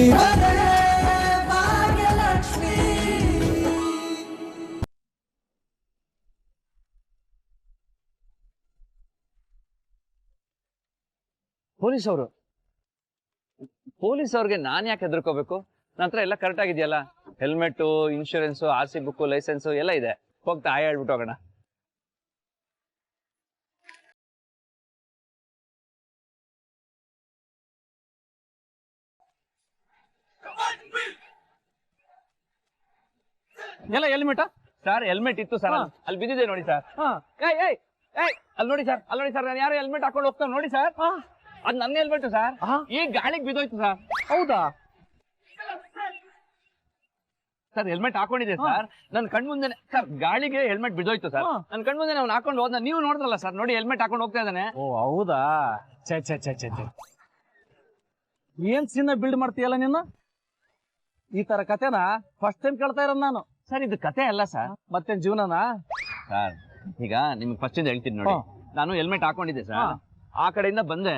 ಇವರೇ ಭಾಗ್ಯಲಕ್ಷ್ಮಿ. ಪೊಲೀಸ್ ಅವ್ರಿಗೆ ನಾನ್ ಯಾಕೆ ಹೆದರ್ಕೋಬೇಕು? ನನ್ನ ಹತ್ರ ಎಲ್ಲ ಕರೆಕ್ಟ್ ಆಗಿದೆಯಲ್ಲ, helmet, insurance, RC book, licence ಎಲ್ಲ ಇದೆ. ಹೋಗ್ತಾ ಹೇಳ್ಬಿಟ್ಟು ಹೋಗೋಣ. ಎಲ್ಲ ಹೆಲ್ಮೆಟ್ ಸರ್ ಹೆಲ್ಮೆಟ್ ಇತ್ತು ಸರ್, ಅಲ್ಲಿ ಬಿದ್ದಿದೆ ನೋಡಿ ಸರ್. ಅಲ್ಲಿ ನೋಡಿ ಸರ್, ನಾನು ಯಾರು ಹೆಲ್ಮೆಟ್ ಹಾಕೊಂಡು ಹೋಗ್ತಾನೆ ನೋಡಿ ಸರ್. ಅದ್ ನನ್ನ ಹೆಲ್ಮೆಟ್ ಸರ್, ಈ ಗಾಳಿಗೆ ಬಿದ್ದೋಯ್ತು ಸರ್. ಹೌದಾ ಸರ್ ಹೆಲ್ಮೆಟ್ ಹಾಕೊಂಡಿದೆ ಸರ್, ನನ್ ಕಣ್ಮುಂದೆನೆ ಸರ್ ಗಾಳಿಗೆ ಹೆಲ್ಮೆಟ್ ಬಿದ್ದೋಯ್ತು ಸರ್. ನನ್ ಕಣ್ಮುಂದೆ ಅವ್ನು ಹಾಕೊಂಡು ಹೋದ, ನೀವು ನೋಡಿದ್ರಲ್ಲ ಸರ್, ನೋಡಿ ಹೆಲ್ಮೆಟ್ ಹಾಕೊಂಡು ಹೋಗ್ತಾ ಇದ್ದಾನೆ. ಓ ಹೌದಾ, ಛೆ ಛೆ ಛೆ ಛೆ ಛೆ. ಏನ್ ಸೀನ ಬಿಲ್ಡ್ ಮಾಡ್ತೀಯಲ್ಲ ನೀನು? ಈ ತರ ಕತೆನ ಫಸ್ಟ್ ಟೈಮ್ ಕೇಳ್ತಾ ಇರೋದು ನಾನು. ಸರ್ ಇದು ಕತೆ ಅಲ್ಲ ಸರ್, ಮತ್ತೇನ್ ಜೀವನನಾ? ಸರ್ ಈಗ ನಿಮ್ಗೆ ಫಸ್ಟ್ ಇಂದ ಹೇಳ್ತೀನಿ ನೋಡಿ. ನಾನು ಹೆಲ್ಮೆಟ್ ಹಾಕೊಂಡಿದ್ದೆ ಸರ್, ಆ ಕಡೆಯಿಂದ ಬಂದೆ.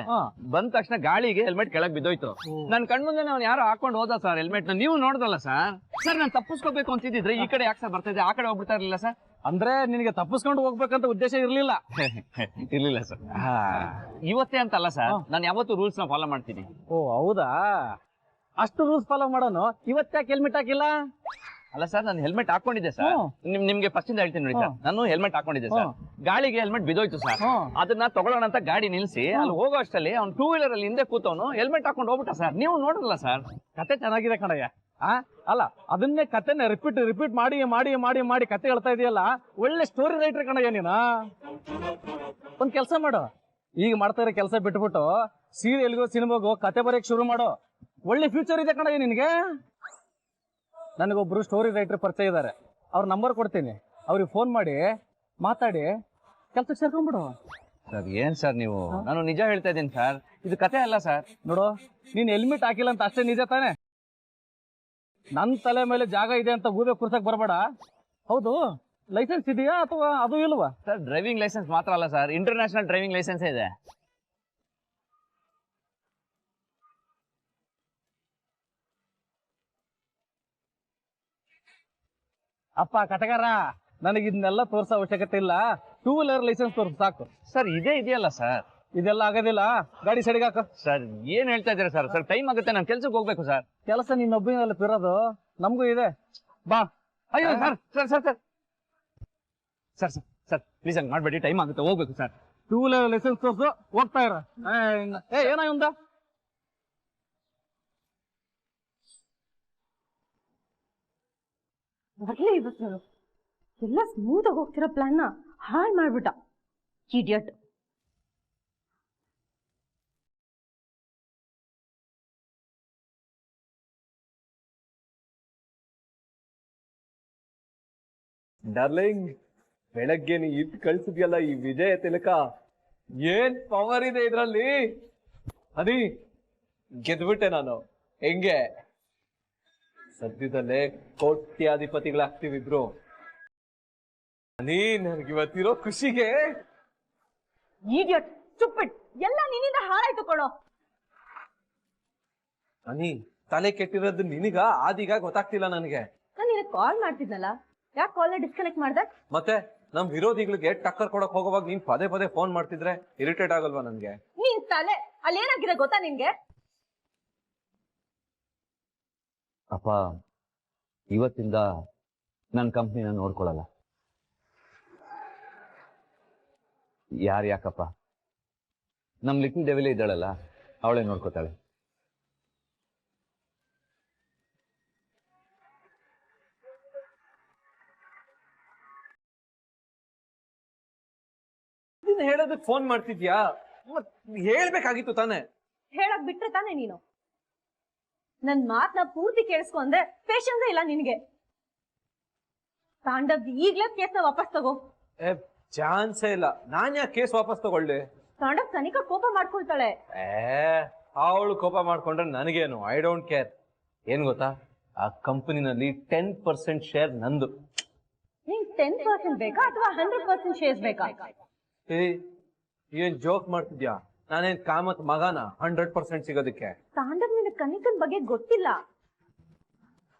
ಬಂದ ತಕ್ಷಣ ಗಾಳಿಗೆ ಹೆಲ್ಮೆಟ್ ಕೆಳಗ್ ಬಿದ್ದೋಯ್ತು. ನನ್ ಕಣ್ಮುಂದೆ ಅವ್ನು ಯಾರು ಹಾಕೊಂಡು ಹೋದ ಸರ್ ಹೆಲ್ಮೆಟ್. ನೀವು ನೋಡಿದ್ರಲ್ಲ ಸರ್. ಸರ್ ನಾನು ತಪ್ಪಿಸ್ಕೋಬೇಕು ಅಂತಿದ್ರೆ ಈ ಕಡೆ ಯಾಕೆ ಸರ್ ಬರ್ತಾ ಇದೆ, ಆ ಕಡೆ ಹೋಗ್ಬಿಡ್ತಾ ಇರ್ಲಿಲ್ಲ ಸರ್? ಅಂದ್ರೆ ನಿನಗೆ ತಪ್ಪಿಸ್ಕೊಂಡು ಹೋಗ್ಬೇಕಂತ ಉದ್ದೇಶ ಇರ್ಲಿಲ್ಲ? ಇರ್ಲಿಲ್ಲ ಸರ್. ಇವತ್ತೇ ಅಂತಲ್ಲ ಸರ್, ನಾನು ಯಾವತ್ತೂ ರೂಲ್ಸ್ ನ ಫಾಲೋ ಮಾಡ್ತೀನಿ. ಓ ಹೌದಾ, ಅಷ್ಟು ರೂಲ್ಸ್ ಫಾಲೋ ಮಾಡೋನು ಇವತ್ತಾಕೆ ಹೆಲ್ಮೆಟ್ ಹಾಕಿಲ್ಲ? ಅಲ್ಲ ಸರ್, ನಾನು ಹೆಲ್ಮೆಟ್ ಹಾಕೊಂಡಿದ್ದೆ ಸರ್. ನಿಮ್ಗೆ ಫಸ್ಟ್ ಇಂದ ಹೇಳ್ತೀನಿ ನೋಡಿ ಸರ್, ನಾನು ಹೆಲ್ಮೆಟ್ ಹಾಕೊಂಡಿದ್ದೆ ಸರ್. ಗಾಳಿಗೆ ಹೆಲ್ಮೆಟ್ ಬಿದ್ದೋಯ್ತು ಸರ್. ಅದನ್ನ ತಗೊಳ್ಳೋಣ ಅಂತ ಗಾಡಿ ನಿಲ್ಸಿ ಅಲ್ಲಿ ಹೋಗೋ ಅಷ್ಟಲ್ಲಿ ಅವ್ನು 2 ವೀಲರ್ ಅಲ್ಲಿ ಹಿಂದೆ ಕೂತವನು ಹೆಲ್ಮೆಟ್ ಹಾಕೊಂಡು ಹೋಗ್ಬಿಟ್ಟ ಸರ್. ನೀವು ನೋಡಲ್ಲ ಸರ್. ಕತೆ ಚೆನ್ನಾಗಿದೆ ಕಣಯ್ಯ. ಅಲ್ಲ ಅದನ್ನೇ ಕತೆನ ರಿಪೀಟ್ ಮಾಡಿ ಮಾಡಿ ಮಾಡಿ ಮಾಡಿ ಕತೆ ಹೇಳ್ತಾ ಇದೆಯಲ್ಲ, ಒಳ್ಳೆ ಸ್ಟೋರಿ ರೈಟರ್ ಕಣಯ್ಯ ನೀನು. ಒಂದ್ ಕೆಲಸ ಮಾಡು, ಈಗ ಮಾಡ್ತಾ ಇರೋ ಕೆಲಸ ಬಿಟ್ಬಿಟ್ಟು ಸೀರಿಯಲ್ಗೋ ಸಿನಿಮಾಗೋ ಕತೆ ಬರೆಯಕ್ ಶುರು ಮಾಡು. ಒಳ್ಳೆ ಫ್ಯೂಚರ್ ಇದೆ ಕಣಯ್ಯ ನಿನ್ಗೆ. ನನಗೊಬ್ರು ಸ್ಟೋರಿ ರೈಟರ್ ಪರಿಚಯ ಇದ್ದಾರೆ, ಅವ್ರ ನಂಬರ್ ಕೊಡ್ತೀನಿ. ಅವ್ರಿಗೆ ಫೋನ್ ಮಾಡಿ ಮಾತಾಡಿ ಕೆಲ್ಸಕ್ಕೆ ಸೇರ್ಕೊಂಡ್ಬಿಡು. ಸರ್ ಏನ್ ಸರ್ ನೀವು? ನಾನು ನಿಜ ಹೇಳ್ತಾ ಇದ್ದೀನಿ ಸರ್, ಇದು ಕತೆ ಅಲ್ಲ ಸರ್. ನೋಡು, ನೀನ್ ಹೆಲ್ಮೆಟ್ ಹಾಕಿಲ್ಲ ಅಂತ ಅಷ್ಟೇ ನಿಜ ತಾನೆ? ನನ್ ತಲೆ ಮೇಲೆ ಜಾಗ ಇದೆ ಅಂತ ಗೂಬೆ ಕುರ್ಸಕ್ ಬರಬೇಡ. ಹೌದು, ಲೈಸೆನ್ಸ್ ಇದೆಯಾ ಅಥವಾ ಅದು ಇಲ್ವಾ? ಸರ್ ಡ್ರೈವಿಂಗ್ ಲೈಸೆನ್ಸ್ ಮಾತ್ರ ಅಲ್ಲ ಸರ್, ಇಂಟರ್ನ್ಯಾಷನಲ್ ಡ್ರೈವಿಂಗ್ ಲೈಸೆನ್ಸ್ ಇದೆ. ಅಪ್ಪ ಕಟಗಾರ, ನನಗೆ ಇದನ್ನೆಲ್ಲ ತೋರ್ಸೋ ಅವಶ್ಯಕತೆ ಇಲ್ಲ. 2 ವೀಲರ್ ಲೈಸೆನ್ಸ್ ತೋರ್ಸು ಸಾಕು. ಸರ್ ಇದೇ ಇದೆಯಲ್ಲ ಸರ್. ಇದೆಲ್ಲ ಆಗೋದಿಲ್ಲ, ಗಾಡಿ ಸೈಡಿಗೆ ಹಾಕು. ಸರ್ ಏನ್ ಹೇಳ್ತಾ ಇದ್ದೀರಾ ಸರ್? ಸರ್ ಟೈಮ್ ಆಗುತ್ತೆ, ನಾನು ಕೆಲ್ಸಕ್ಕೆ ಹೋಗ್ಬೇಕು ಸರ್. ಕೆಲಸ ನಿನ್ನೊಬ್ಬನಲ್ಲಿ ಇರೋದು, ನಮಗೂ ಇದೆ. ಬಾ. ಅಯ್ಯೋ sir sir sir sir sir sir sir please ಹಂಗೆ ಮಾಡ್ಬೇಡಿ, ಟೈಮ್ ಆಗುತ್ತೆ, ಹೋಗ್ಬೇಕು ಸರ್. 2 ವೀಲರ್ ಲೈಸೆನ್ಸ್ ತೋರ್ಸು, ಹೋಗ್ತಾ ಇರ. ಏನಾಯುಂದ ಬರ್ಲೇ ಇವತ್ತು ನೋಡು, ಎಲ್ಲ ಸ್ಮೂತ್ ಆಗಿ ಹೋಗ್ತಿರೋ ಪ್ಲಾನ್ ಹಾಳು ಮಾಡ್ಬಿಟ್ಟ ಇಡಿಯಟ್. ಡಾರ್ಲಿಂಗ್, ಬೆಳಗ್ಗೆ ನೀ ಇದ್ ಕಳ್ಸಿದ್ಯಲ್ಲ ಈ ವಿಜಯ ತಿಲಕ, ಏನ್ ಪವರ್ ಇದೆ ಇದ್ರಲ್ಲಿ. ಅದಿ ಗೆದ್ಬಿಟ್ಟೆ ನಾನು. ಹೆಂಗೆ ಸದ್ಯದಲ್ಲೇ ಕೋಟ್ಯಾಧಿಪತಿಗಳಾಗ್ತಿವಿದ್ರು. ನೀ ನನ್ಗಿವತ್ತಿರೋ ಖುಷಿಗೆ. ಇಡಿಯಟ್, ಸ್ಟುಪಿಡ್, ಎಲ್ಲ ನಿನ್ನಿಂದ ಹಾಳಾಯ್ತು ಕೊಡೋ. ಅನಿ, ತಲೆ ಕೆಟ್ಟಿರೋದು ನಿನಗ ಆದೀಗ ಗೊತ್ತಾಗ್ತಿಲ್ಲ ನನಗೆ. ನಾನು ನಿನಗೆ ಕಾಲ್ ಮಾಡ್ತಿದ್ನಲ್ಲ, ಯಾಕೆ ಕಾಲ್ನ ಡಿಸ್ಕನೆಕ್ಟ್ ಮಾಡ್ದೆ? ಮತ್ತೆ ನಮ್ ವಿರೋಧಿಗಳಿಗೆ ಟಕ್ಕರ್ ಕೊಡಕ್ ಹೋಗೋವಾಗ ನೀನ್ ಪದೇ ಪದೇ ಫೋನ್ ಮಾಡ್ತಿದ್ರೆ ಇರಿಟೇಟ್ ಆಗಲ್ವಾ ನನ್ಗೆ? ನೀನ್ ತಲೆ ಅಲ್ಲಿ ಏನಾಗಿದೆ ಗೊತ್ತಾ ನಿನ್ಗೆ? ಅಪ್ಪ ಇವತ್ತಿಂದ ನನ್ನ ಕಂಪ್ನಿನ ನೋಡ್ಕೊಳ್ಳಲ್ಲ. ಯಾಕಪ್ಪ, ನಮ್ ಲಿಟಲ್ ಡೆವಿಲ್ ಇದ್ದಾಳಲ್ಲ, ಅವಳೇ ನೋಡ್ಕೋತಾಳೆ. ನೀನ್ ಹೇಳೋದಕ್ ಫೋನ್ ಮಾಡ್ತಿದ್ಯಾ? ಮತ್ ಹೇಳ್ಬೇಕಾಗಿತ್ತು ತಾನೆ. ಹೇಳಕ್ ಬಿಟ್ರೆ ತಾನೆ ನೀನು. ನನ್ ಮಾತ್ನ ಪೂರ್ತಿ ಕೇಳಿಸ್ಕೊ ಅಂದ್ರೆ ಪೇಷನ್ಸ್ ಇಲ್ಲ ನಿನ್ಗೆ. ತಾಂಡವ್ ಈಗ್ಲೇ ಕೇಸ್ನ ವಾಪಸ್ ತಗೋ. ಚಾನ್ಸೇ ಇಲ್ಲ. ನಾನ್ ಯಾಕೆ ಕೇಸ್ ವಾಪಸ್ ತಗೊಳ್ಳಿ? ತಾಂಡವ್ ತನಿಖಾ ಕೋಪ ಮಾಡ್ಕೊಳ್ತಾಳೆ. ಅವಳು ಕೋಪ ಮಾಡ್ಕೊಂಡ್ರೆ ನನಗೇನು, ಐ ಡೋಂಟ್ ಕೇರ್. ಏನ್ ಗೊತ್ತಾ, ಆ ಕಂಪನಿನಲ್ಲಿ 10% ಶೇರ್ ನಂದು. ನಿಂಗ್ 10% ಬೇಕಾ ಅಥವಾ 100% ಶೇರ್ಸ್ ಬೇಕಾ? ಏನ್ ಜೋಕ್ ಮಾಡ್ತಿದ್ಯಾ? ನಾನೇನ್ ಕಾಮತ್ ಮಗನ 100% ಸಿಗೋದಕ್ಕೆ. ತಾಂಡವ್ ನಿನ್ನ ಕನಿಕನ್ ಬಗ್ಗೆ ಗೊತ್ತಿಲ್ಲ.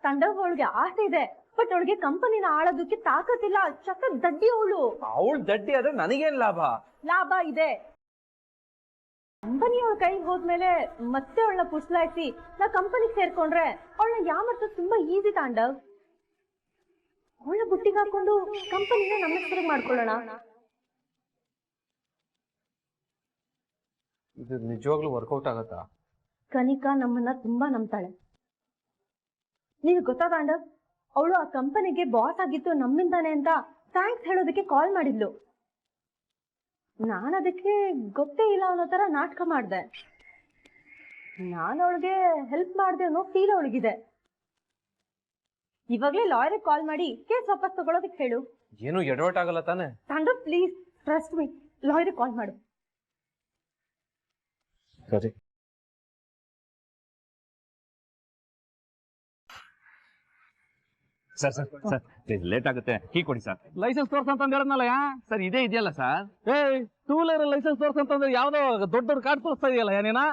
ತಾಂಡವ್ ಅವಳಿಗೆ ಆಸೆ ಇದೆ, ಬಟ್ ಅವಳಿಗೆ ಕಂಪನಿನ ಆಳೋದಕ್ಕೆ ತಾಕತ್ತಿಲ್ಲ. ಚಕ್ಕ ದಡ್ಡಿ ಅವಳು. ಅವಳು ದಡ್ಡಿ ಆದ್ರೆ ನನಗೇನ್ ಲಾಭ? ಲಾಭ ಇದೆ. ಕಂಪನಿ ಅವಳ ಕೈಗೆ ಹೋದ್ಮೇಲೆ ಮತ್ತೆ ಅವಳನ್ನ ಪುಸ್ಲಾಯಿಸಿ ನಾ ಕಂಪನಿಗೆ ಸೇರ್ಕೊಂಡ್ರೆ ಅವಳನ್ನ ಯಾಮರ್ಸೋದು ತುಂಬಾ ಈಸಿ ತಾಂಡವ್. ಅವಳ ಬುಟ್ಟಿಗೆ ಹಾಕೊಂಡು ಕಂಪನಿನ ನಮ್ಮ ಹೆಸರಿಗೆ ಮಾಡ್ಕೊಳ್ಳೋಣ. ಇದು ನಿಜವಾಗ್ಲೂ ವರ್ಕೌಟ್ ಆಗತ್ತಾ? ಕನಿಕಾ ನಮ್ಮನ್ನ ತುಂಬಾ ನಂಬ್ತಾಳೆ. ನಿಮ್ಗೆ ಗೊತ್ತಾ ತಾಂಡವ್, ಅವಳು ಆ ಕಂಪನಿಗೆ ಬಾಸ್ ಆಗಿತ್ತು ನಮ್ಮಿಂದಾನೆ ಅಂತ ಥ್ಯಾಂಕ್ಸ್ ಹೇಳೋದಕ್ಕೆ ಕಾಲ್ ಮಾಡಿದ್ಲು. ನಾನು ಅದಕ್ಕೆ ಗೊತ್ತೇ ಇಲ್ಲ ಅನ್ನೋ ತರ ನಾಟಕ ಮಾಡ್ದೆ. ನಾನು ಅವಳಿಗೆ ಹೆಲ್ಪ್ ಮಾಡ್ದೆ ಅನ್ನೋ ಫೀಲ್ ಅವಳಿಗಿದೆ. ಇವಾಗ್ಲೇ ಲಾಯರ್ಗೆ ಕಾಲ್ ಮಾಡಿ ಕೇಸ್ ವಾಪಸ್ ತಗೊಳೋದಕ್ಕೆ ಹೇಳು. ಏನು ಎಡವಟ್ ಆಗಲ್ಲ ತಾನೆ? ತಾಂಡವ್ ಪ್ಲೀಸ್ ಟ್ರಸ್ಟ್ ಮೀ, ಲಾಯರ್ಗೆ ಕಾಲ್ ಮಾಡು. ಸರಿ. Sir sir sir please late ಆಗುತ್ತೆ, ಕೀ ಕೊಡಿ ಸರ್. ಲೈಸೆನ್ಸ್ ತೋರ್ಸ ಅಂತ ಹೇಳಿದ್ನಲ್ಲ ಸರ್ ಇದೇ ಇದೆಯಲ್ಲ ಸರ್. ಟೂ ವೀಲರ್ ಲೈಸೆನ್ಸ್ ತೋರ್ಸ ಅಂತಂದ್ರೆ ಯಾವ್ದೋ ದೊಡ್ಡ ದೊಡ್ಡ ಕಾರ್ಡ್ ತೋರಿಸ್ತಾ ಇದೆಯಲ್ಲ ನೀನಾ?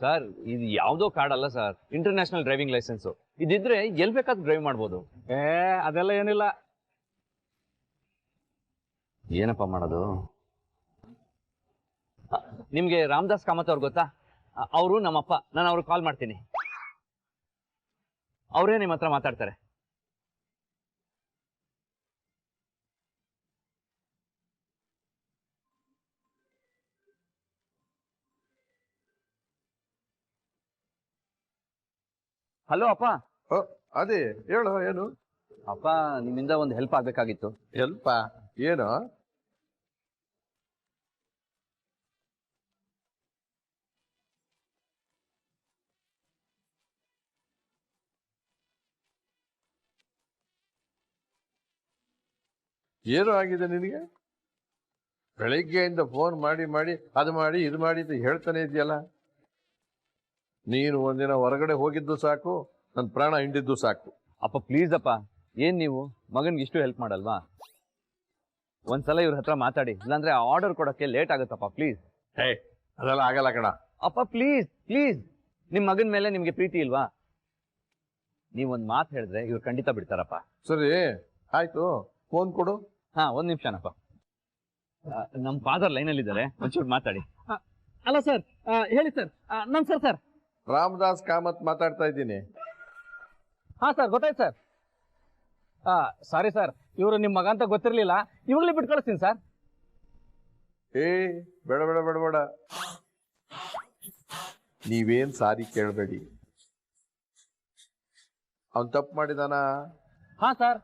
ಸರ್ ಇದು ಯಾವ್ದೋ ಕಾರ್ಡ್ ಅಲ್ಲ ಸರ್, ಇಂಟರ್ನ್ಯಾಷನಲ್ ಡ್ರೈವಿಂಗ್ ಲೈಸೆನ್ಸ್. ಇದಿದ್ರೆ ಎಲ್ ಬೇಕಾದ್ರೂ ಡ್ರೈವ್ ಮಾಡ್ಬೋದು. ಅದೆಲ್ಲ ಏನಿಲ್ಲ. ಏನಪ್ಪ ಮಾಡೋದು? ನಿಮ್ಗೆ ರಾಮದಾಸ್ ಕಾಮತ್ ಅವ್ರು ಗೊತ್ತಾ? ಅವರು ನಮ್ಮಪ್ಪ. ನಾನು ಅವ್ರಿಗೆ ಕಾಲ್ ಮಾಡ್ತೀನಿ, ಅವರೇ ನಿಮ್ಮ ಹತ್ರ ಮಾತಾಡ್ತಾರೆ. ಹಲೋ ಅಪ್ಪ. ಅದೇ ಹೇಳು, ಏನು ಅಪ್ಪ ನಿಮ್ಮಿಂದ ಒಂದು ಹೆಲ್ಪ್ ಆಗ್ಬೇಕಾಗಿತ್ತು. ಹೆಲ್ಪ? ಏನು? ಏನು ಆಗಿದೆ ನಿನಗೆ? ಬೆಳಿಗ್ಗೆಯಿಂದ ಫೋನ್ ಮಾಡಿ ಮಾಡಿ ಅದು ಮಾಡಿ ಇದು ಮಾಡಿ ಅಂತ ಹೇಳ್ತಾನೆ ಇದೆಯಲ್ಲ. ನೀನು ಒಂದಿನ ಹೊರಗಡೆ ಹೋಗಿದ್ದು ಸಾಕು, ನನ್ನ ಪ್ರಾಣ ಹಿಂಡಿದ್ದು ಸಾಕು. ಅಪ್ಪ ಪ್ಲೀಸ್ ಅಪ್ಪ, ಏನ್ ನೀವು ಮಗನ್ಗೆ ಇಷ್ಟು ಹೆಲ್ಪ್ ಮಾಡಲ್ವಾ? ಒಂದ್ಸಲ ಇವ್ರ ಹತ್ರ ಮಾತಾಡಿ, ಇಲ್ಲಾಂದ್ರೆ ಆರ್ಡರ್ ಕೊಡಕ್ಕೆ ಲೇಟ್ ಆಗುತ್ತಪ್ಪ ಪ್ಲೀಸ್. ಹೇ, ಅದೆಲ್ಲ ಆಗಲ್ಲ ಕಣ. ಅಪ್ಪ ಪ್ಲೀಸ್ ಪ್ಲೀಸ್, ನಿಮ್ ಮಗನ್ ಮೇಲೆ ನಿಮ್ಗೆ ಪ್ರೀತಿ ಇಲ್ವಾ? ನೀವೊಂದ್ ಮಾತು ಹೇಳಿದ್ರೆ ಇವ್ರು ಖಂಡಿತ ಬಿಡ್ತಾರಪ್ಪ. ಸರಿ ಆಯ್ತು, ಫೋನ್ ಕೊಡು. ಹಾ ಒಂದ್ ನಿಮಿಷನಪ್ಪ, ನಮ್ ಫಾದರ್ ಲೈನ್ ಅಲ್ಲಿ ಇದ್ದಾರೆ, ಒಂಚೂರು ಮಾತಾಡಿ. ಅಲ್ಲ ಸರ್, ಹೇಳಿ ಸರ್. ನಮಸ್ಕಾರ ಸರ್. ರಾಮದಾಸ್ ಕಾಮತ್ ಮಾತಾಡ್ತಾ ಇದ್ದೀನಿ. ಹಾ ಸರ್, ಗೊತ್ತಾಯ್ತು ಸರ್. ಸಾರಿ ಸರ್, ಇವರು ನಿಮ್ಮ ಮಗ ಅಂತ ಗೊತ್ತಿರ್ಲಿಲ್ಲ. ಇವಾಗಲೇ ಬಿಟ್ಟು ಕಳಿಸ್ತೀನಿ ಸರ್. ಏ ಬೇಡ ಬೇಡ ಬೇಡ ಬೇಡ, ನೀವೇನ್ ಸಾರಿ ಕೇಳಬೇಡಿ. ಅವನ್ ತಪ್ಪು ಮಾಡಿದಾನ? ಹಾ ಸರ್,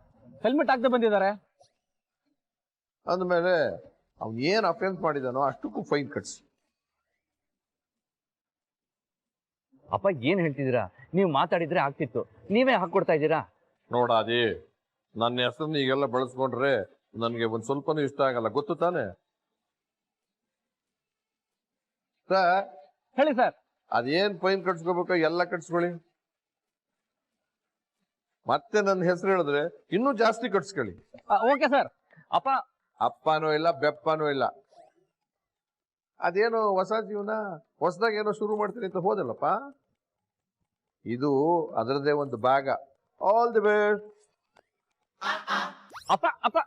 ಹೆಲ್ಮೆಟ್ ಹಾಕದೆ ಬಂದಿದ್ದಾರೆ. ಅಂದಮೇಲೆ ಅವ್ನ್ ಏನ್ ಅಫೆನ್ಸ್ ಮಾಡಿದಾನೋ ಅಷ್ಟಕ್ಕೂ ಫೈನ್ ಕಟ್ಸಿ. ಅಪ್ಪ ಏನ್ ಹೇಳ್ತಿದ್ದೀರಾ? ನೀವು ಮಾತಾಡಿದ್ರೆ ಆಗ್ತಿತ್ತು, ನೀವೇ ಹಾಕೊಡ್ತಾ ಇದ್ದೀರಾ. ನೋಡಾದಿ, ನನ್ನ ಹೆಸರನ್ನ ಈಗೆಲ್ಲ ಬಳಸ್ಕೊಂಡ್ರೆ ನನ್ಗೆ ಒಂದ್ ಸ್ವಲ್ಪನೂ ಇಷ್ಟ ಆಗಲ್ಲ, ಗೊತ್ತು ತಾನೆ? ಸರ್ ಹೇಳಿ ಸರ್. ಅದೇನ್ ಫೈನ್ ಕಟ್ಸ್ಕೋಬೇಕೋ ಎಲ್ಲ ಕಟ್ಸ್ಕೊಳ್ಳಿ. ಮತ್ತೆ ನನ್ನ ಹೆಸರು ಹೇಳಿದ್ರೆ ಇನ್ನೂ ಜಾಸ್ತಿ ಕಟ್ಸ್ಕೊಳ್ಳಿ. Okay sir. ಅಪ್ಪ ಅಪ್ಪನೂ ಇಲ್ಲ ಬೆಪ್ಪನೂ ಇಲ್ಲ. ಅದೇನೋ ಹೊಸ ಜೀವನ, ಹೊಸದಾಗ ಏನೋ ಶುರು ಮಾಡ್ತೀನಿ ಅಂತ ಹೋದಲ್ಲಪ್ಪ, ಇದು ಅದರದೇ ಒಂದು ಭಾಗ. All the best. ಅಪ್ಪ ಅಪ್ಪ.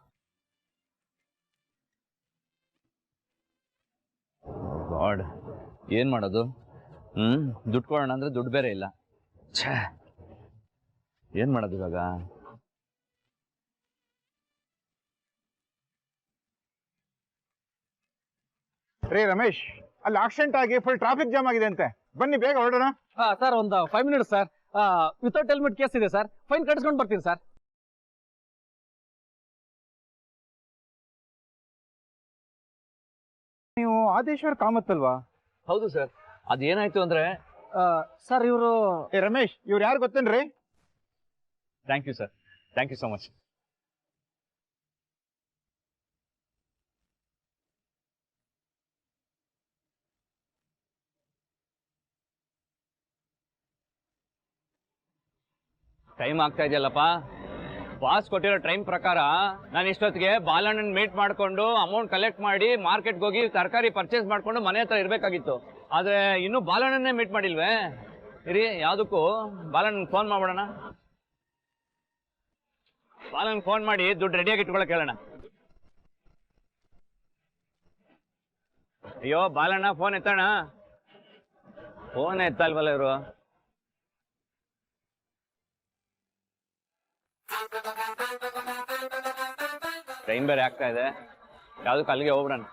ಗಾಡ್, ಏನ್ ಮಾಡೋದು? ದುಡ್ಡು ಕೊಡೋಣ ಅಂದ್ರೆ ದುಡ್ಡು ಬೇರೆ ಇಲ್ಲ. ಛೇ, ಏನ್ ಮಾಡೋದು ಇವಾಗ? ರೇ ರಮೇಶ್, ಅಲ್ಲಿ ಆಕ್ಸಿಡೆಂಟ್ ಆಗಿ ಫುಲ್ ಟ್ರಾಫಿಕ್ ಜಾಮ್ ಆಗಿದೆ ಅಂತೆ, ಬನ್ನಿ ಬೇಗ ಹೊರಡೋಣ. ಸರ್ ಒಂದು 5 minutes sir. Without helmet case ಇದೆ ಸರ್, ಫೈನ್ ಕಟ್ಸ್ಕೊಂಡು ಬರ್ತೀನಿ ಸರ್. ನೀವು ಆದೇಶ್ವರ್ ಕಾಮತ್ ಅಲ್ವಾ? ಹೌದು ಸರ್. ಅದೇನಾಯ್ತು ಅಂದ್ರೆ ಸರ್ ಇವರು ಏ ರಮೇಶ್, ಇವ್ರು ಯಾರು ಗೊತ್ತೇನ್ರಿ? Thank you sir, thank you so much. Time ಆಗ್ತಾ ಇದೆಯಲ್ಲಪ್ಪ. ಬಾಸ್ ಕೊಟ್ಟಿರೋ ಟೈಮ್ ಪ್ರಕಾರ ನಾನು ಇಷ್ಟೊತ್ತಿಗೆ ಬಾಲಣ್ಣನ ಮೀಟ್ ಮಾಡ್ಕೊಂಡು ಅಮೌಂಟ್ ಕಲೆಕ್ಟ್ ಮಾಡಿ ಮಾರ್ಕೆಟ್ಗೆ ಹೋಗಿ ತರಕಾರಿ ಪರ್ಚೇಸ್ ಮಾಡ್ಕೊಂಡು ಮನೆ ಹತ್ರ ಇರಬೇಕಾಗಿತ್ತು. ಆದ್ರೆ ಇನ್ನೂ ಬಾಲಣ್ಣನ್ನೇ ಮೀಟ್ ಮಾಡಿಲ್ವೇ? ಇರಿ, ಯಾವ್ದಕ್ಕೂ ಬಾಲಣ್ಣನ್ ಫೋನ್ ಮಾಡ್ಬಿಡೋಣ. ಬಾಲಣ್ಣನ್ ಫೋನ್ ಮಾಡಿ ದುಡ್ಡು ರೆಡಿಯಾಗಿ ಇಟ್ಕೊಳಕ್ ಹೇಳೋಣ. ಅಯ್ಯೋ ಬಾಲಣ್ಣ, ಫೋನ್ ಎತ್ತೋಣ. ಫೋನ್ ಎತ್ತಲ್ವಲ್ಲ ಇವರು. ಟೈಮ್ ಬೇರೆ ಆಗ್ತಾ ಇದೆ, ಯಾವ್ದಕ್ಕೆ ಅಲ್ಲಿಗೆ ಹೋಗ್ಬಿಡೋಣ.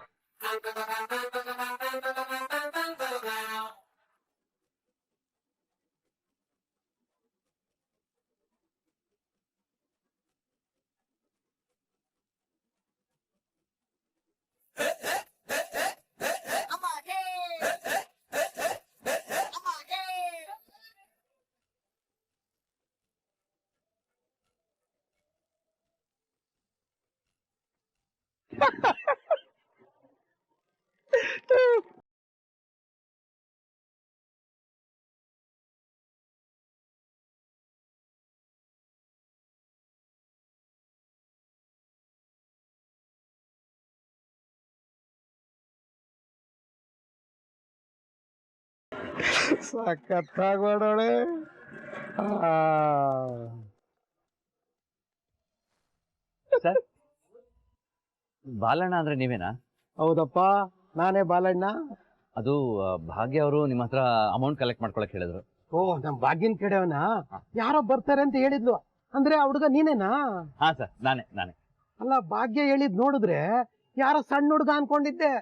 ಸಖತ್ತಾಗಿ ಮಾಡೋಳೆ. ಸರ್, ಬಾಲಣ್ಣ ಅಂದ್ರೆ ನೀವೇನಾ? ಹೌದಪ್ಪ, ನಾನೇ ಬಾಲಣ್ಣ. ಅದು ಭಾಗ್ಯ ಅವರು ನಿಮ್ಮ ಹತ್ರ ಅಮೌಂಟ್ ಕಲೆಕ್ಟ್ ಮಾಡ್ಕೊಳಕ್ ಹೇಳಿದ್ರು. ಓ, ನಮ್ ಬಾಗಿನ ಕಡೆಯವನ ಯಾರೋ ಬರ್ತಾರೆ ಅಂತ ಹೇಳಿದ್ಲು. ಅಂದ್ರೆ ಆ ಹುಡುಗ ನೀನೇನಾ? ಹಾ ಸರ್, ನಾನೇ. ಅಲ್ಲ, ಭಾಗ್ಯ ಹೇಳಿದ್ ನೋಡಿದ್ರೆ ಯಾರೋ ಸಣ್ಣ ಹುಡುಗ ಅನ್ಕೊಂಡಿದ್ದೆ.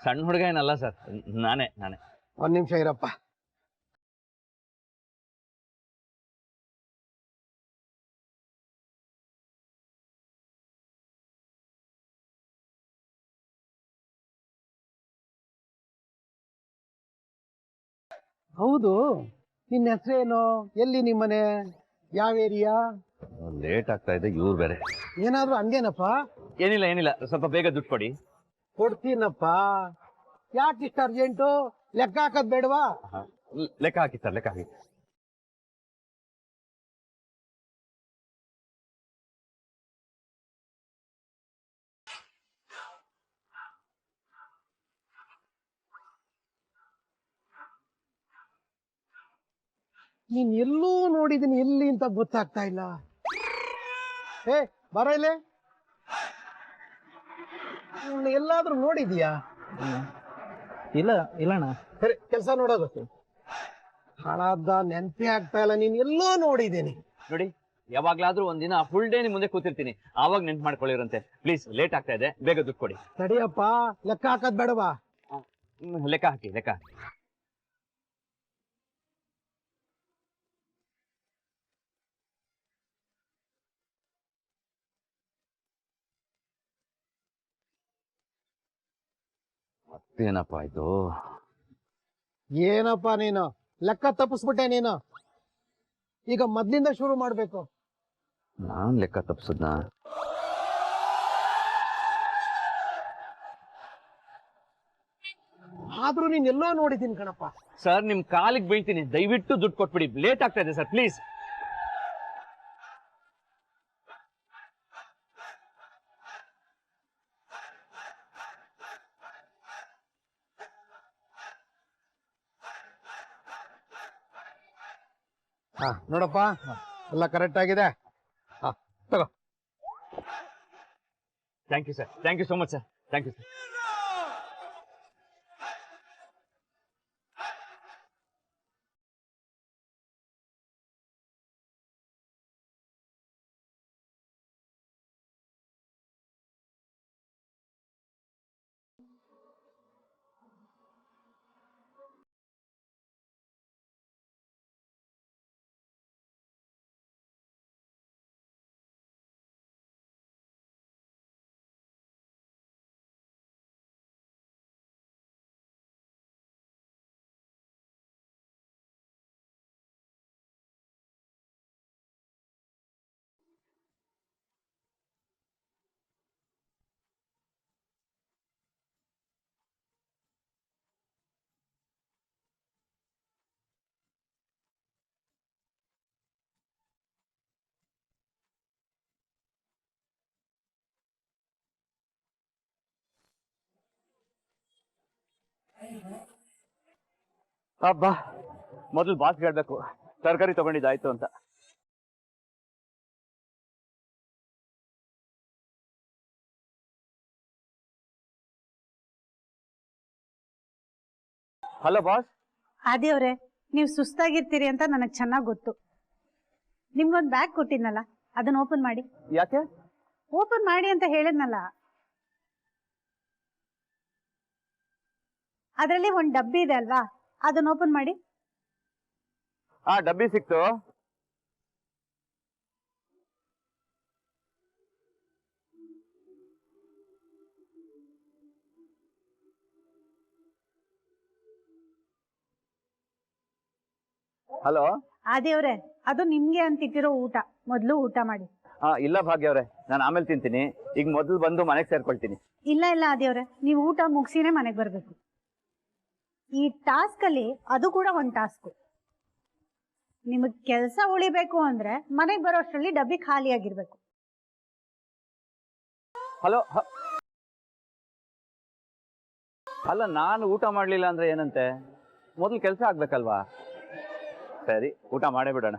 ಸಣ್ಣ ಹುಡುಗ ಏನಲ್ಲ ಸರ್, ನಾನೇ. ಒಂದ್ ನಿಮಿಷ ಇರಪ್ಪ. ಹೌದು, ನಿನ್ನ ಹೆಸರೇನು? ಎಲ್ಲಿ ನಿಮ್ಮನೆ? ಯಾವ ಏರಿಯಾ? ಲೇಟ್ ಆಗ್ತಾ ಇದೆ, ಇವ್ರು ಬೇರೆ. ಏನಾದ್ರು ಹಂಗೇನಪ್ಪ? ಏನಿಲ್ಲ, ಸ್ವಲ್ಪ ಬೇಗ ದುಡ್ಡು ಕೊಡಿ. ಕೊಡ್ತೀನಪ್ಪ. ಯಾಕೆ ಇಷ್ಟ ಅರ್ಜೆಂಟು? ಲೆಕ್ಕ ಹಾಕದ್ ಬೇಡವಾ? ಲೆಕ್ಕ ಹಾಕಿ ಸರ್, ಲೆಕ್ಕ ಹಾಕಿ. ನೀನ್ ಎಲ್ಲೂ ನೋಡಿದೀನಿ, ಎಲ್ಲಿ ಅಂತ ಗೊತ್ತಾಗ್ತಾ ಇಲ್ಲ. ಏ, ಬರ ಇಲ್ಲಿ. ಎಲ್ಲಾದ್ರೂ ನೋಡಿದ್ಯಾ? ಇಲ್ಲಣ್ಣ. ಸರಿ, ಕೆಲಸ ನೋಡೋದು. ಹಾಳಾದ ನೆನಪೇ ಆಗ್ತಾ ಇಲ್ಲ. ನೀನ್ ಎಲ್ಲೋ ನೋಡಿದ್ದೀನಿ. ನೋಡಿ, ಯಾವಾಗ್ಲಾದ್ರೂ ಒಂದಿನ ಫುಲ್ ಡೇ ನಿಮ್ ಮುಂದೆ ಕೂತಿರ್ತೀನಿ, ಆವಾಗ ನೆನ್ಪು ಮಾಡ್ಕೊಳ್ಳಿರಂತೆ. ಪ್ಲೀಸ್, ಲೇಟ್ ಆಗ್ತಾ ಇದೆ, ಬೇಗ ದುಡ್ಡು ಕೊಡಿ. ಸರಿಯಪ್ಪ, ಲೆಕ್ಕ ಹಾಕದ್ ಬೇಡವಾ? ಲೆಕ್ಕ ಹಾಕಿ. ಮತ್ತೇನಪ್ಪ ಆಯ್ತು? ಏನಪ್ಪ ನೀನು ಲೆಕ್ಕ ತಪ್ಪಿಸ್ಬಿಟ್ಟೆ ನೀನು. ಈಗ ಮೊದ್ಲಿಂದ ಶುರು ಮಾಡ್ಬೇಕು. ನಾನ್ ಲೆಕ್ಕ ತಪ್ಪಿಸದ್ನ? ಆದ್ರೂ ನೀನ್ ಎಲ್ಲೋ ನೋಡಿದ್ದೀನಿ ಕಣಪ್ಪ. ಸರ್, ನಿಮ್ ಕಾಲಿಗೆ ಬೀಳ್ತೀನಿ, ದಯವಿಟ್ಟು ದುಡ್ಡು ಕೊಟ್ಬಿಡಿ. ಲೇಟ್ ಆಗ್ತಾ ಇದೆ ಸರ್, ಪ್ಲೀಸ್. ನೋಡಪ್ಪ, ಎಲ್ಲ ಕರೆಕ್ಟ್ ಆಗಿದೆ. ತಗೋ. Thank you sir, thank you so much sir, thank you sir. ಅಬ್ಬಾ ಮೊದಲು ಬಾಸ್ ಹೇಳ್ಬೇಕು ತರಕಾರಿ ತಗೊಂಡಿದ್ದಾಯ್ತು ಅಂತ. Hello boss. ಆದಿಯವ್ರೆ, ನೀವು ಸುಸ್ತಾಗಿರ್ತೀರಿ ಅಂತ ನನಗೆ ಚೆನ್ನಾಗಿ ಗೊತ್ತು. ನಿಮ್ಗೊಂದು ಬ್ಯಾಗ್ ಕೊಟ್ಟಿದ್ನಲ್ಲ, ಅದನ್ನ ಓಪನ್ ಮಾಡಿ. ಯಾಕೆ? ಓಪನ್ ಮಾಡಿ ಅಂತ ಹೇಳಿದ್ನಲ್ಲ. ಅದರಲ್ಲಿ ಒಂದು ಡಬ್ಬಿ ಇದೆ ಅಲ್ವಾ, ಅದನ್ನ ಓಪನ್ ಮಾಡಿ. ಆ ಡಬ್ಬಿ ಸಿಕ್ತು. ಹಲೋ. ಆದಿಯವ್ರೆ, ಅದು ನಿಮ್ಗೆ ಅಂತಿಟ್ಟಿರೋ ಊಟ, ಮೊದಲು ಊಟ ಮಾಡಿ. ಇಲ್ಲ ಭಾಗ್ಯ ಅವ್ರೆ, ನಾನು ಆಮೇಲೆ ತಿಂತೀನಿ. ಈಗ ಮೊದಲು ಬಂದು ಮನೆಗೆ ಸೇರ್ಕೊಳ್ತೀನಿ. ಇಲ್ಲ ಇಲ್ಲ ಆದಿಯವ್ರೆ, ನೀವು ಊಟ ಮುಗಿಸಿನೇ ಮನೆಗೆ ಬರ್ಬೇಕು. ಈ ಟಾಸ್ಕ್ ಅಲ್ಲಿ ಅದು ಕೂಡ ಒಂದು ಟಾಸ್ಕ್. ನಿಮಗ್ ಕೆಲಸ ಉಳಿಬೇಕು ಅಂದ್ರೆ ಮನೆಗೆ ಬರೋಷ್ಟರಲ್ಲಿ ಡಬ್ಬಿ ಖಾಲಿ ಆಗಿರ್ಬೇಕು. ಹಲೋ. ಅಲ್ಲ, ನಾನು ಊಟ ಮಾಡ್ಲಿಲ್ಲ ಅಂದ್ರೆ ಏನಂತೆ? ಮೊದಲು ಕೆಲಸ ಆಗ್ಬೇಕಲ್ವಾ? ಸರಿ, ಊಟ ಮಾಡೇ ಬಿಡೋಣ.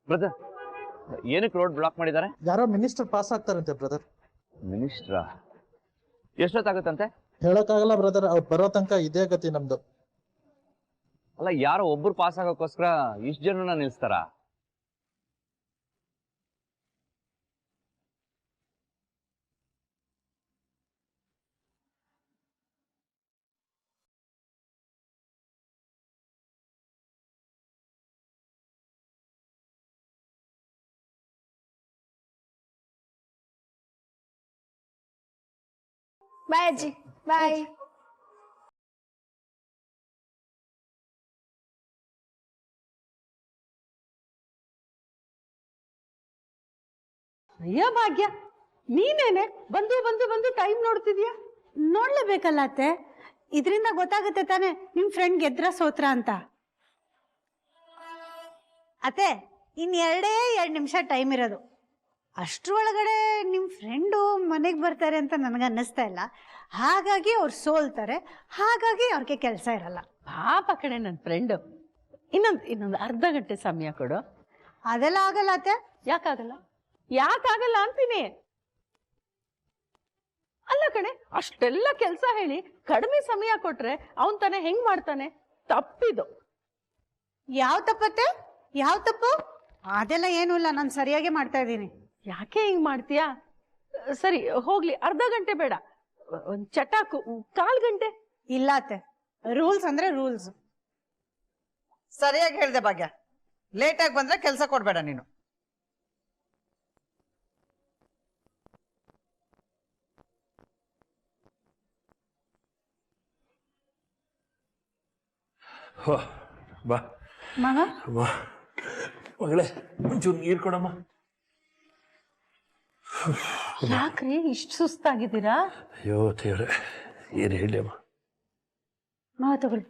ಬ್ರದರ್, ಏನಕ್ಕೆ ರೋಡ್ ಬ್ಲಾಕ್ ಮಾಡಿದ್ದಾರೆ? ಯಾರೋ ಮಿನಿಸ್ಟರ್ ಪಾಸ್ ಆಗ್ತಾರಂತೆ ಬ್ರದರ್. ಮಿನಿಸ್ಟ್ರಾ? ಎಷ್ಟೊತ್ತಾಗುತ್ತಂತೆ? ಹೇಳಕ್ಕಾಗಲ್ಲ ಬ್ರದರ್, ಅವ್ರು ಬರೋ ತನಕ ಇದೇ ಗತಿ ನಮ್ದು. ಅಲ್ಲ, ಯಾರೋ ಒಬ್ರು ಪಾಸ್ ಆಗೋಕ್ಕೋಸ್ಕರ ಇಷ್ಟು ಜನನ ನಿಲ್ಸ್ತಾರ? ಬಾಯ್ ಅಜ್ಜಿ, ಬಾಯ್. ಅಯ್ಯೋ ಭಾಗ್ಯ, ನೀನೇನೆ ಬಂದು ಬಂದು ಬಂದು ಟೈಮ್ ನೋಡ್ತಿದ್ಯಾ? ನೋಡ್ಲೇಬೇಕಲ್ಲ ಅತ್ತೆ, ಇದರಿಂದ ಗೊತ್ತಾಗುತ್ತೆ ತಾನೆ ನಿಮ್ ಫ್ರೆಂಡ್ ಗೆದ್ರ ಸೋತ್ರ ಅಂತ. ಅತ್ತೆ, ಇನ್ 2 ನಿಮಿಷ ಟೈಮ್ ಇರೋದು. ಅಷ್ಟ್ರೊಳಗಡೆ ನಿಮ್ ಫ್ರೆಂಡು ಮನೆಗೆ ಬರ್ತಾರೆ ಅಂತ ನನಗೆ ಅನ್ನಿಸ್ತಾ ಇಲ್ಲ. ಹಾಗಾಗಿ ಅವ್ರು ಸೋಲ್ತಾರೆ, ಹಾಗಾಗಿ ಅವ್ರಿಗೆ ಕೆಲಸ ಇರಲ್ಲ. ಪಾಪ ಕಡೆ ನನ್ನ ಫ್ರೆಂಡು. ಇನ್ನೊಂದು ಅರ್ಧ ಗಂಟೆ ಸಮಯ ಕೊಡು. ಅದೆಲ್ಲ ಆಗಲ್ಲ ಅತ್ತೆ. ಯಾಕಾಗಲ್ಲ ಅಂತೀನಿ. ಅಲ್ಲ ಕಣೆ, ಅಷ್ಟೆಲ್ಲ ಕೆಲಸ ಹೇಳಿ ಕಡಿಮೆ ಸಮಯ ಕೊಟ್ರೆ ಅವನ್ ತಾನೆ ಹೆಂಗ್ ಮಾಡ್ತಾನೆ? ತಪ್ಪಿದು. ಯಾವ ತಪ್ಪತ್ತೆ? ಯಾವ ತಪ್ಪು? ಅದೆಲ್ಲ ಏನೂ ಇಲ್ಲ, ನಾನು ಸರಿಯಾಗಿ ಮಾಡ್ತಾ ಇದ್ದೀನಿ. ಯಾಕೆ ಹಿಂಗ್ ಮಾಡ್ತೀಯಾ? ಸರಿ ಹೋಗ್ಲಿ, ಅರ್ಧ ಗಂಟೆ ಬೇಡ, ಒಂದ್ ಚಟಾಕು 1/4 ಗಂಟೆ. ಇಲ್ಲ ಅತ್ತೆ, ರೂಲ್ಸ್ ಅಂದ್ರೆ ರೂಲ್ಸ್. ಸರಿಯಾಗಿ ಹೇಳ್ದೆ ಭಾಗ್ಯ, ಲೇಟಾಗಿ ಬಂದ್ರೆ ಕೆಲಸ ಕೊಡ್ಬೇಡ ನೀನು. ಬಾ ಮಗ, ಮಗಳೇ, ಒಂಚೂರು ನೀರು ಕೊಡಮ್ಮ. ಯಾಕ್ರಿ ಇಷ್ಟು ಸುಸ್ತಾಗಿದ್ದೀರಾ? ಅಯ್ಯೋ ದೇವ್ರೆ, ಏನು ಹೇಳಮ್ಮ, ಮಾವ ತಗೊಳ್ಳಿ.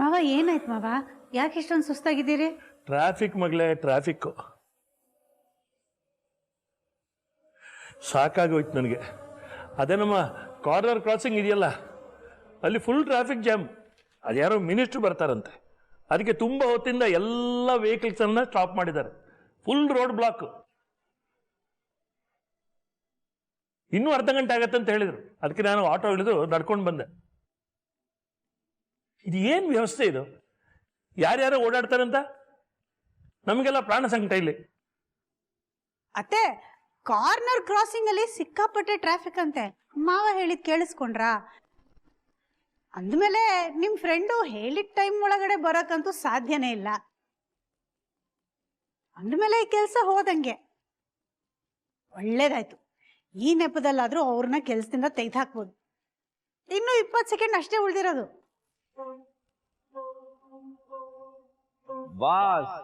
ಮಾವ ಏನಾಯ್ತು ಮಾವ? ಯಾಕೆ ಇಷ್ಟೊಂದು ಸುಸ್ತಾಗಿದ್ದೀರಿ? ಟ್ರಾಫಿಕ್ ಮಗಳೇ, ಟ್ರಾಫಿಕ್ಕು ಸಾಕಾಗೋಯ್ತು ನನಗೆ. ಅದೇ ನಮ್ಮ ಕಾರ್ನರ್ ಕ್ರಾಸಿಂಗ್ ಇದೆಯಲ್ಲ, ಅಲ್ಲಿ ಫುಲ್ ಟ್ರಾಫಿಕ್ ಜಾಮ್. ಅದ್ಯಾರೋ ಮಿನಿಸ್ಟ್ರು ಬರ್ತಾರಂತೆ, ಅದಕ್ಕೆ ತುಂಬ ಹೊತ್ತಿಂದ ಎಲ್ಲ ವೆಹಿಕಲ್ಸನ್ನು ಸ್ಟಾಪ್ ಮಾಡಿದ್ದಾರೆ. Full road block. ಇನ್ನೂ ಅರ್ಧ ಗಂಟೆ ಆಗತ್ತೆ ಅಂತ ಹೇಳಿದರು. ಅದಕ್ಕೆ ನಾನು ಆಟೋ ಹಿಡಿದು ನಡ್ಕೊಂಡು ಬಂದೆ. ಇದು ಏನು ವ್ಯವಸ್ಥೆ ಇದು? ಯಾರ್ಯಾರೋ ಓಡಾಡ್ತಾರಂತ, ನಮಗೆಲ್ಲ ಪ್ರಾಣ ಸಂಕಟ ಇಲ್ಲಿ. ಅತ್ತೆ, ಕಾರ್ನರ್ ಕ್ರಾಸಿಂಗ್ ಅಲ್ಲಿ ಸಿಕ್ಕಾಪಟ್ಟೆ ಟ್ರಾಫಿಕ್ ಅಂತೆ. ಮಾವ ಹೇಳಿದ್ ಕೇಳಿಸ್ಕೊಂಡ್ರಾ? ಅಂದ್ಮೇಲೆ ನಿಮ್ ಫ್ರೆಂಡು ಹೇಳಿದ ಟೈಮ್ ಒಳಗಡೆ ಬರೋಕ್ಕಂತೂ ಸಾಧ್ಯನೇ ಇಲ್ಲ. ಅಂದ್ಮೇಲೆ ಈ ಕೆಲಸ ಹೋದಂಗೆ ಒಳ್ಳೇದಾಯ್ತು. ಈ ನೆಪದಲ್ಲಾದ್ರೂ ಅವ್ರನ್ನ ಕೆಲ್ಸದಿಂದ ತೆಗೆದುಹಾಕ್ಬೋದು. ಇನ್ನು 20 ಸೆಕೆಂಡ್ ಅಷ್ಟೇ ಉಳಿದಿರೋದು. ಬಾಸ್